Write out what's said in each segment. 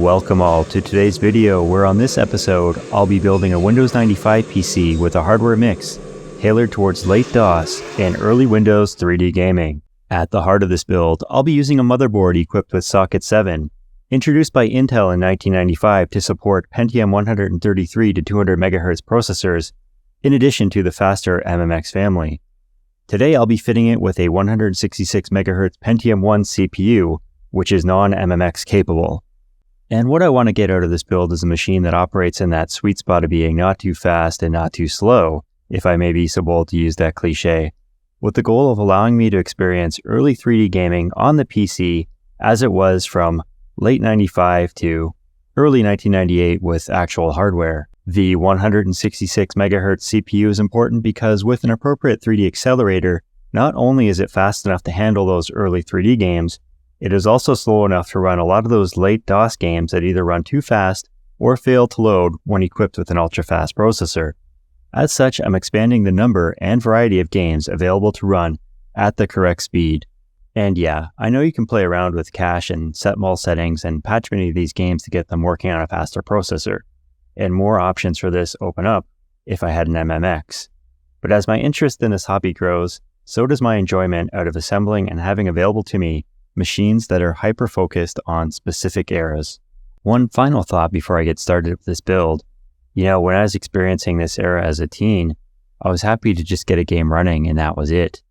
Welcome all to today's video, where on this episode, I'll be building a Windows 95 PC with a hardware mix tailored towards late DOS and early Windows 3D gaming. At the heart of this build, I'll be using a motherboard equipped with Socket 7, introduced by Intel in 1995 to support Pentium 133 to 200 MHz processors, in addition to the faster MMX family. Today I'll be fitting it with a 166 MHz Pentium 1 CPU, which is non-MMX capable. And what I want to get out of this build is a machine that operates in that sweet spot of being not too fast and not too slow, if I may be so bold to use that cliche, with the goal of allowing me to experience early 3D gaming on the PC as it was from late 95 to early 1998 with actual hardware. The 166 MHz CPU is important because with an appropriate 3D accelerator, not only is it fast enough to handle those early 3D games, it is also slow enough to run a lot of those late DOS games that either run too fast or fail to load when equipped with an ultra-fast processor. As such, I'm expanding the number and variety of games available to run at the correct speed. And yeah, I know you can play around with cache and setmul settings and patch many of these games to get them working on a faster processor, and more options for this open up if I had an MMX. But as my interest in this hobby grows, so does my enjoyment out of assembling and having available to me machines that are hyper-focused on specific eras. One final thought before I get started with this build. When I was experiencing this era as a teen, I was happy to just get a game running and that was it.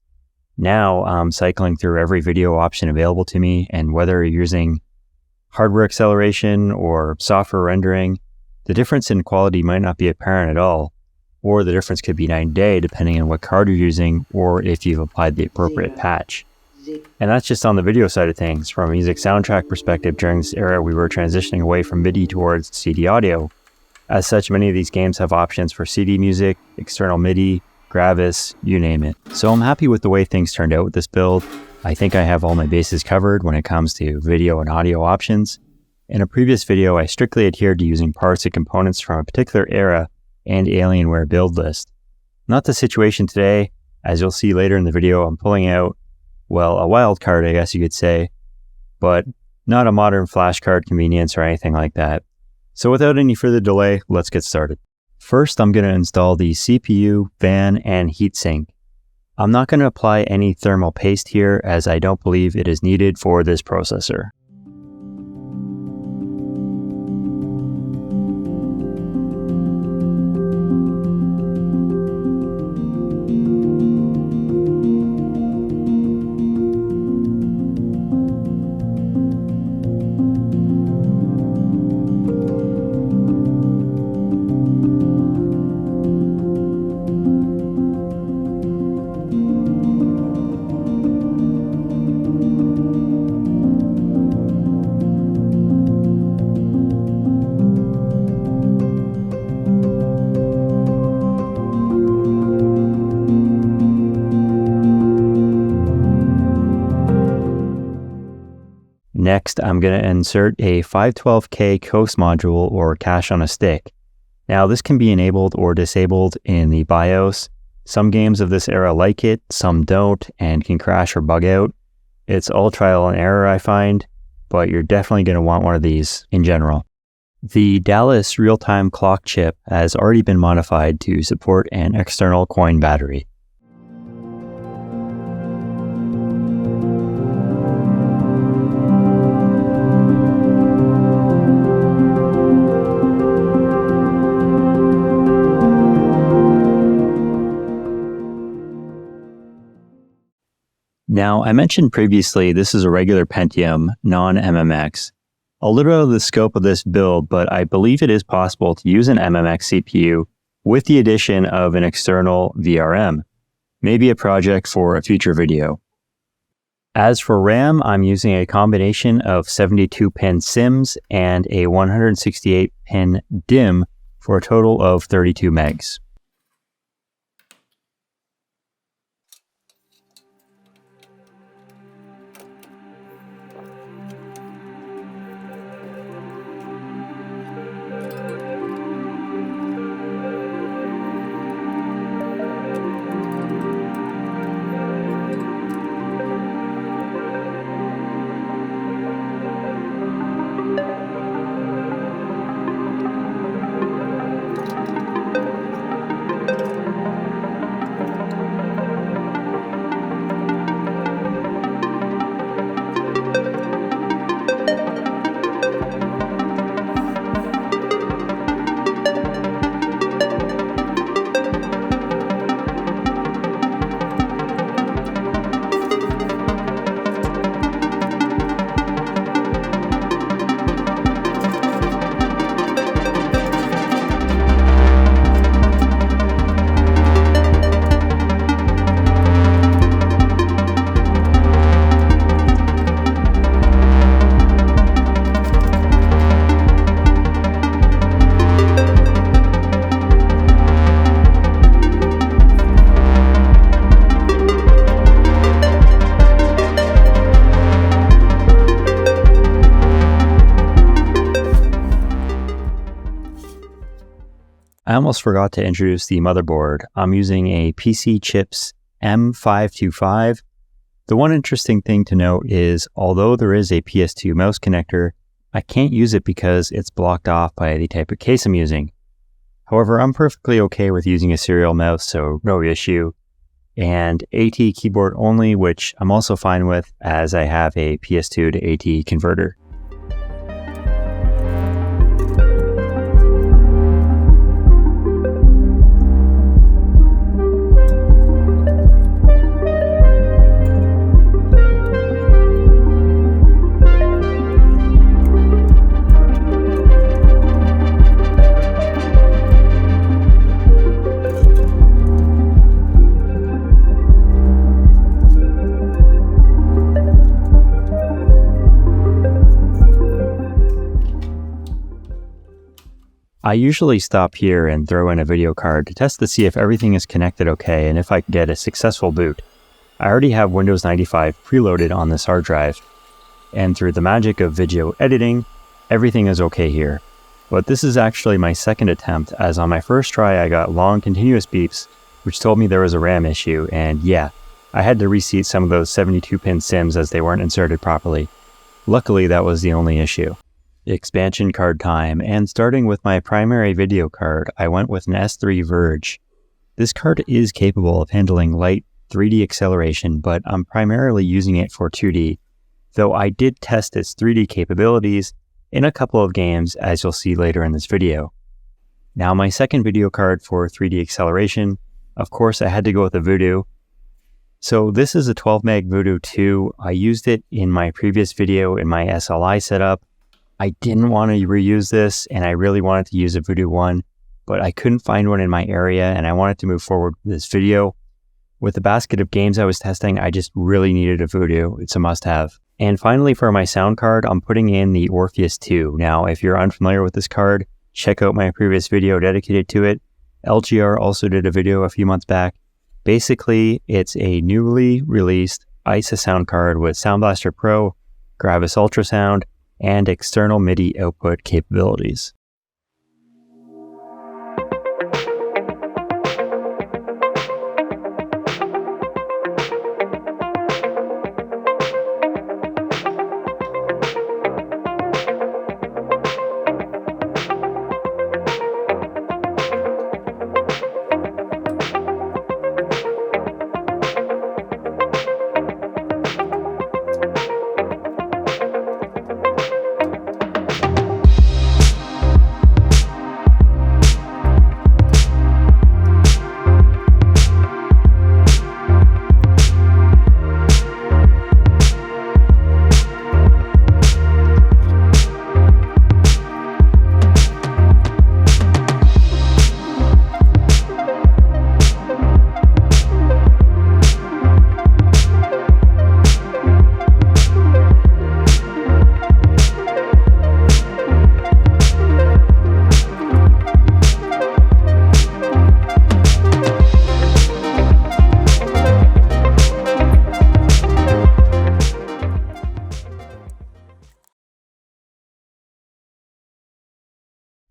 Now I'm cycling through every video option available to me, and whether you're using hardware acceleration or software rendering, the difference in quality might not be apparent at all, or the difference could be night and day depending on what card you're using or if you've applied the appropriate patch. And that's just on the video side of things. From a music soundtrack perspective, during this era, we were transitioning away from MIDI towards CD audio. As such, many of these games have options for CD music, external MIDI, Gravis, you name it. So I'm happy with the way things turned out with this build. I think I have all my bases covered when it comes to video and audio options. In a previous video, I strictly adhered to using parts and components from a particular era and Alienware build list. Not the situation today. As you'll see later in the video, I'm pulling out, well, a wild card, I guess you could say, but not a modern flashcard convenience or anything like that. So without any further delay, let's get started. First, I'm going to install the CPU, fan, and heatsink. I'm not going to apply any thermal paste here as I don't believe it is needed for this processor. Next, I'm going to insert a 512K coast module or cache on a stick. Now, this can be enabled or disabled in the BIOS. Some games of this era like it, some don't, and can crash or bug out. It's all trial and error, I find, but you're definitely going to want one of these in general. The Dallas real-time clock chip has already been modified to support an external coin battery. Now, I mentioned previously this is a regular Pentium, non-MMX. I'll limit out the scope of this build, but I believe it is possible to use an MMX CPU with the addition of an external VRM, maybe a project for a future video. As for RAM, I'm using a combination of 72-pin SIMs and a 168-pin DIMM for a total of 32 megs. almost forgot to introduce the motherboard. I'm using a PC Chips M525. The one interesting thing to note is, although there is a PS2 mouse connector, I can't use it because it's blocked off by the type of case I'm using. However, I'm perfectly okay with using a serial mouse, so no issue. And AT keyboard only, which I'm also fine with as I have a PS2 to AT converter. I usually stop here and throw in a video card to test to see if everything is connected okay and if I can get a successful boot. I already have Windows 95 preloaded on this hard drive, and through the magic of video editing, everything is okay here. But this is actually my second attempt, as on my first try I got long continuous beeps which told me there was a RAM issue, and yeah, I had to reseat some of those 72-pin SIMs as they weren't inserted properly. Luckily that was the only issue. Expansion card time, and starting with my primary video card, I went with an S3 ViRGE. This card is capable of handling light 3D acceleration, but I'm primarily using it for 2D, though I did test its 3D capabilities in a couple of games, as you'll see later in this video. Now my second video card for 3D acceleration, of course I had to go with a Voodoo. So this is a 12 meg Voodoo 2. I used it in my previous video in my SLI setup. I didn't want to reuse this, and I really wanted to use a Voodoo 1, but I couldn't find one in my area, and I wanted to move forward with this video. With the basket of games I was testing, I just really needed a Voodoo. It's a must-have. And finally, for my sound card, I'm putting in the Orpheus 2. Now, if you're unfamiliar with this card, check out my previous video dedicated to it. LGR also did a video a few months back. Basically, it's a newly released ISA sound card with Sound Blaster Pro, Gravis Ultrasound, and external MIDI output capabilities.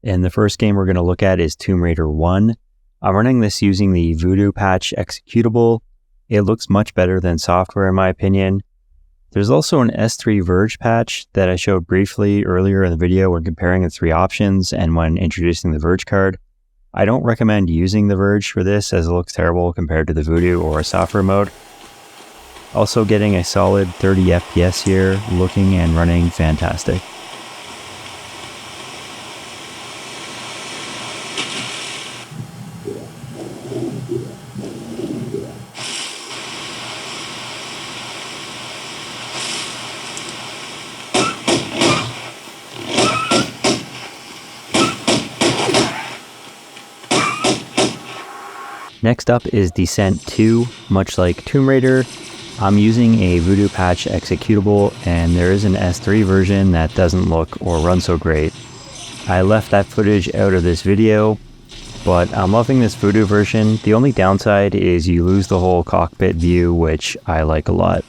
And the first game we're going to look at is Tomb Raider 1. I'm running this using the Voodoo patch executable. It looks much better than software in my opinion. There's also an S3 ViRGE patch that I showed briefly earlier in the video when comparing the three options and when introducing the ViRGE card. I don't recommend using the ViRGE for this as it looks terrible compared to the Voodoo or software mode. Also getting a solid 30 FPS here, looking and running fantastic. Next up is Descent 2. Much like Tomb Raider, I'm using a Voodoo patch executable, and there is an S3 version that doesn't look or run so great. I left that footage out of this video, but I'm loving this Voodoo version. The only downside is you lose the whole cockpit view, which I like a lot.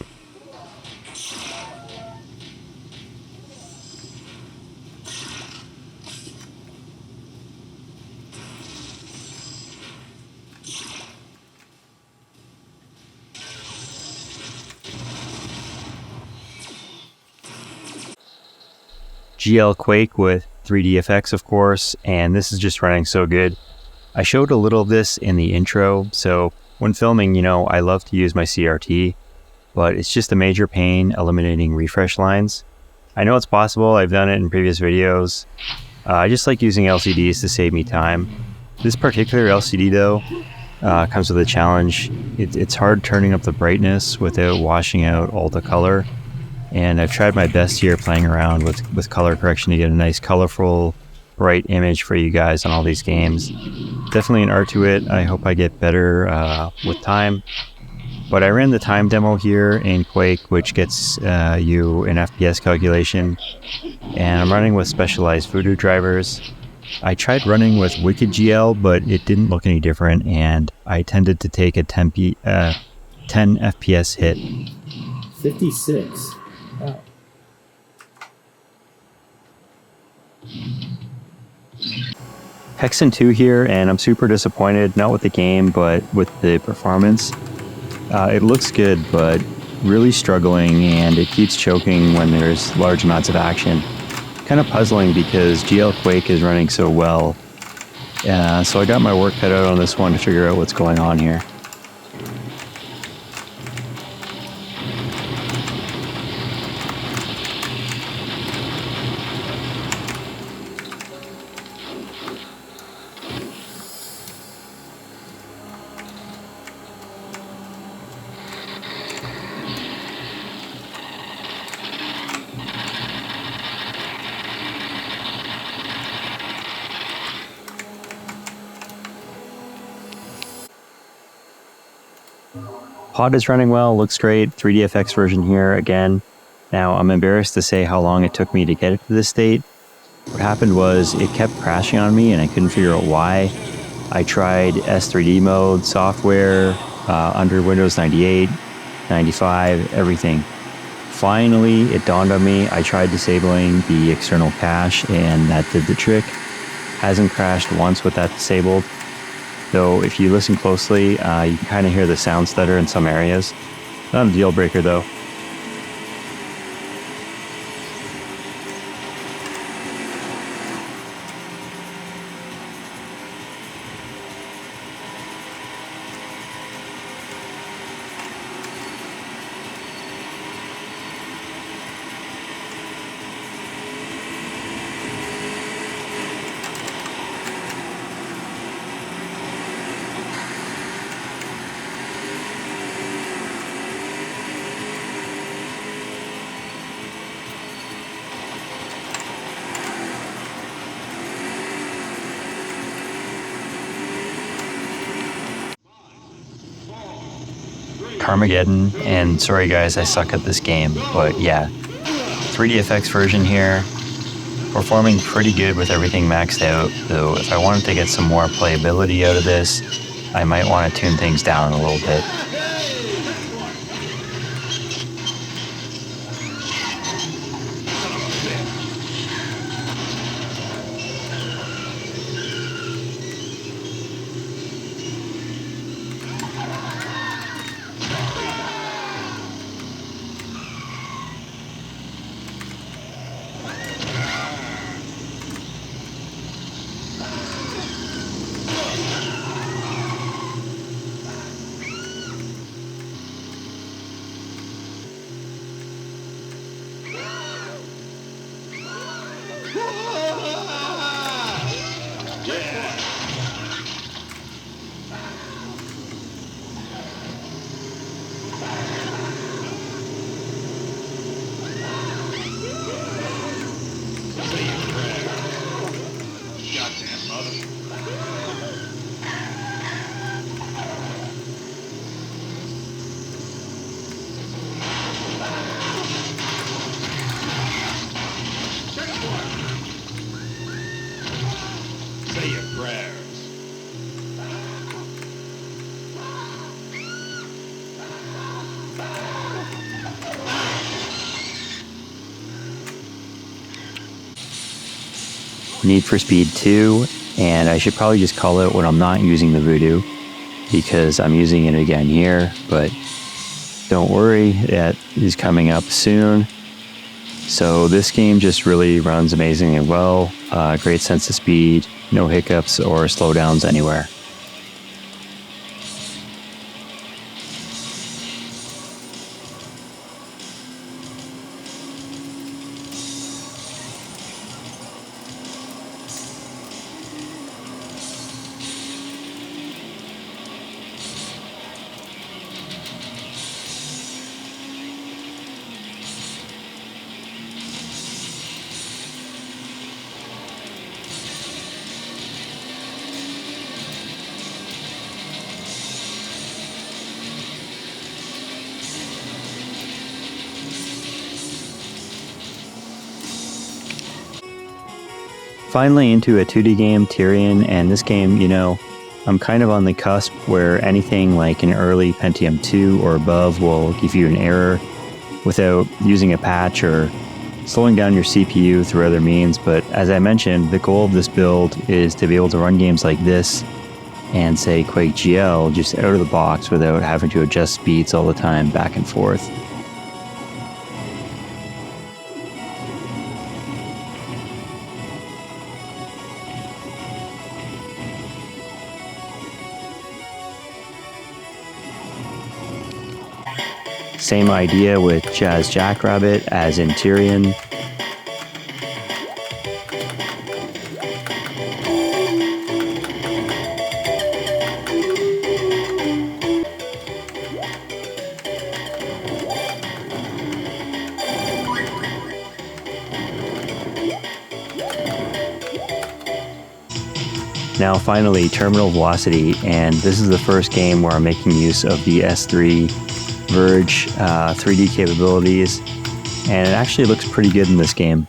GL Quake with 3D effects, of course, and this is just running so good. I showed a little of this in the intro, so when filming, I love to use my CRT, but it's just a major pain eliminating refresh lines. I know it's possible, I've done it in previous videos. I just like using LCDs to save me time. This particular LCD though, comes with a challenge. It's hard turning up the brightness without washing out all the color. And I've tried my best here playing around with color correction to get a nice colorful, bright image for you guys on all these games. Definitely an art to it. I hope I get better with time. But I ran the time demo here in Quake, which gets you an FPS calculation. And I'm running with specialized voodoo drivers. I tried running with Wicked GL, but it didn't look any different, and I tended to take a 10 FPS hit. 56. Wow. Hexen 2 here, and I'm super disappointed, not with the game, but with the performance. It looks good, but really struggling, and it keeps choking when there's large amounts of action. Kind of puzzling because GL Quake is running so well. So I got my work cut out on this one to figure out what's going on here. Pod is running well, looks great, 3DFX version here again. Now I'm embarrassed to say how long it took me to get it to this state. What happened was it kept crashing on me and I couldn't figure out why. I tried S3D mode, software, under Windows 98, 95, everything. Finally, it dawned on me. I tried disabling the external cache and that did the trick. Hasn't crashed once with that disabled. Though if you listen closely, you can kind of hear the sound stutter in some areas. Not a deal breaker though. Carmageddon, and sorry guys, I suck at this game, but yeah, 3DFX version here, performing pretty good with everything maxed out, though if I wanted to get some more playability out of this, I might want to tune things down a little bit. Need for Speed 2, and I should probably just call it when I'm not using the Voodoo, because I'm using it again here, but don't worry, that is coming up soon. So this game just really runs amazingly well, great sense of speed, no hiccups or slowdowns anywhere. Finally into a 2D game, Tyrian, and this game, you know, I'm kind of on the cusp where anything like an early Pentium 2 or above will give you an error without using a patch or slowing down your CPU through other means. But as I mentioned, the goal of this build is to be able to run games like this and say Quake GL just out of the box without having to adjust speeds all the time back and forth. Same idea with Jackrabbit as in Tyrian. Now finally, terminal velocity, and this is the first game where I'm making use of the S3 ViRGE 3D capabilities, and it actually looks pretty good in this game.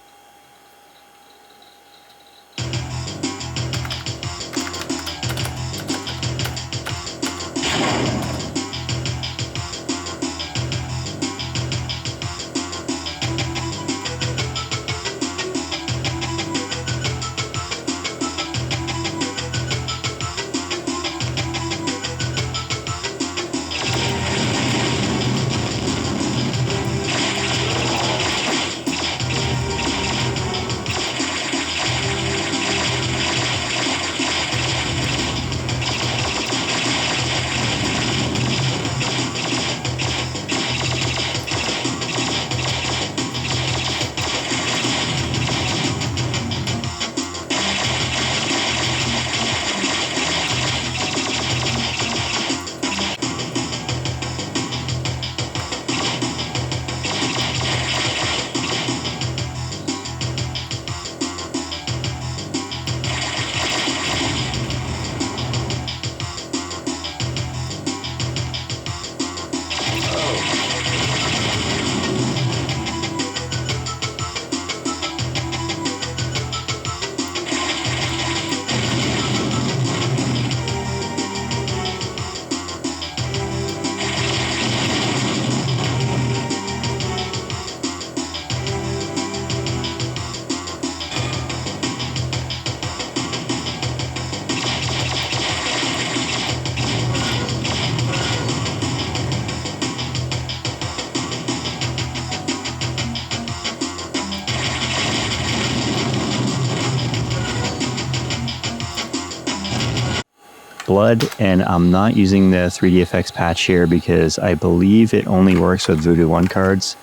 Blood, and I'm not using the 3D effects patch here because I believe it only works with Voodoo 1 cards.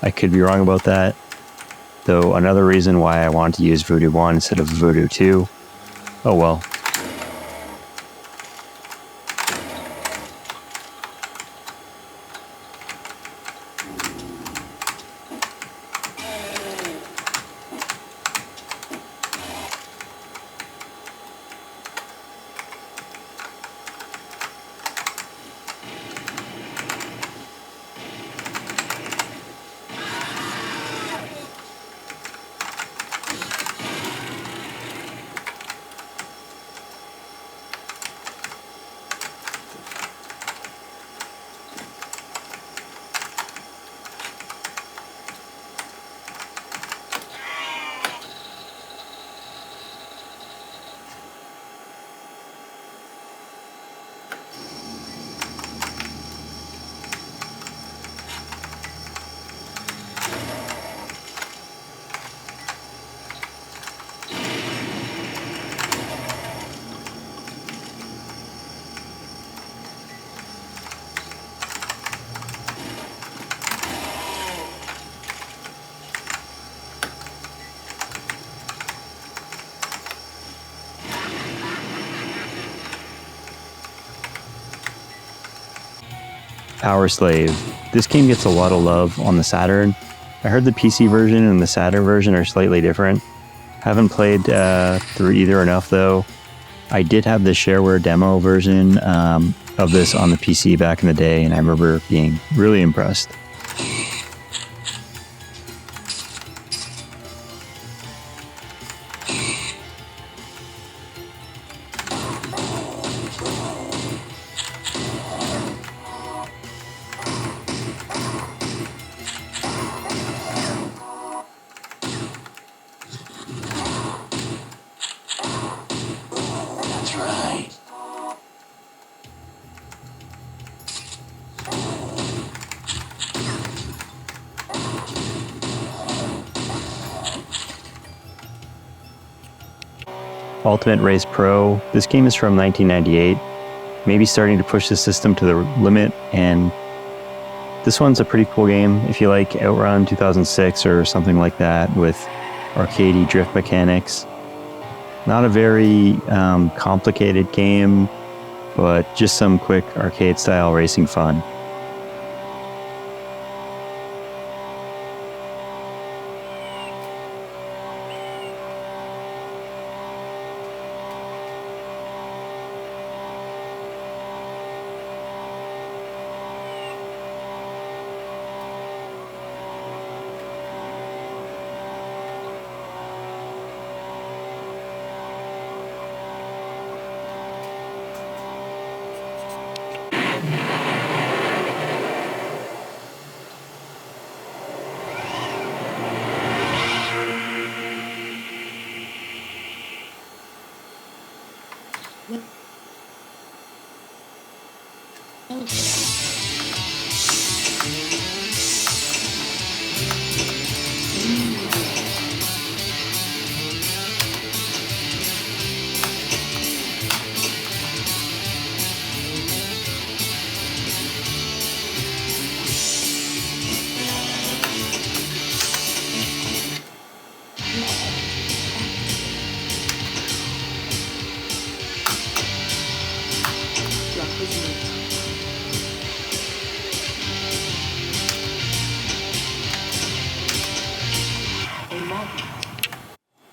I could be wrong about that, though another reason why I want to use Voodoo 1 instead of Voodoo 2. Oh well. Powerslave. This game gets a lot of love on the Saturn. I heard the PC version and the Saturn version are slightly different. Haven't played through either enough though. I did have the shareware demo version of this on the PC back in the day, and I remember being really impressed. Ultimate Race Pro. This game is from 1998, maybe starting to push the system to the limit, and this one's a pretty cool game if you like Outrun 2006 or something like that with arcadey drift mechanics. Not a very complicated game, but just some quick arcade style racing fun.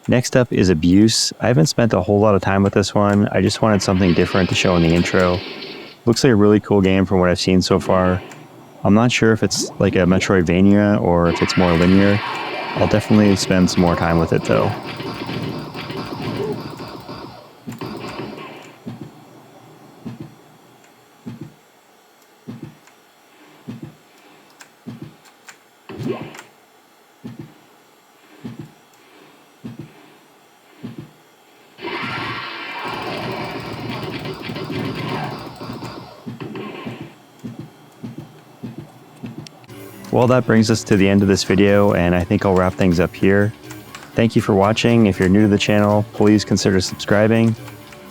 Next up is Abuse. I haven't spent a whole lot of time with this one. I just wanted something different to show in the intro. Looks like a really cool game from what I've seen so far. I'm not sure if it's like a Metroidvania or if it's more linear. I'll definitely spend some more time with it though. Well, that brings us to the end of this video, and I think I'll wrap things up here. Thank you for watching. If you're new to the channel, please consider subscribing.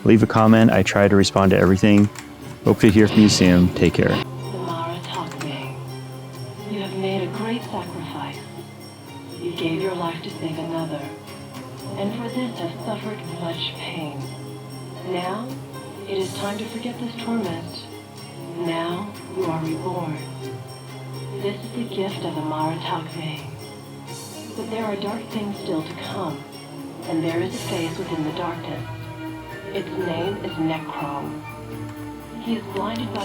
Leave a comment. I try to respond to everything. Hope to hear from you soon. Take care. You have made a great sacrifice. You gave your life to save another, and for this have suffered much pain. Now, it is time to forget this torment. Now, you are reborn. This is the gift of the Maratakme. But there are dark things still to come, and there is a phase within the darkness. Its name is Necrom. He is blinded by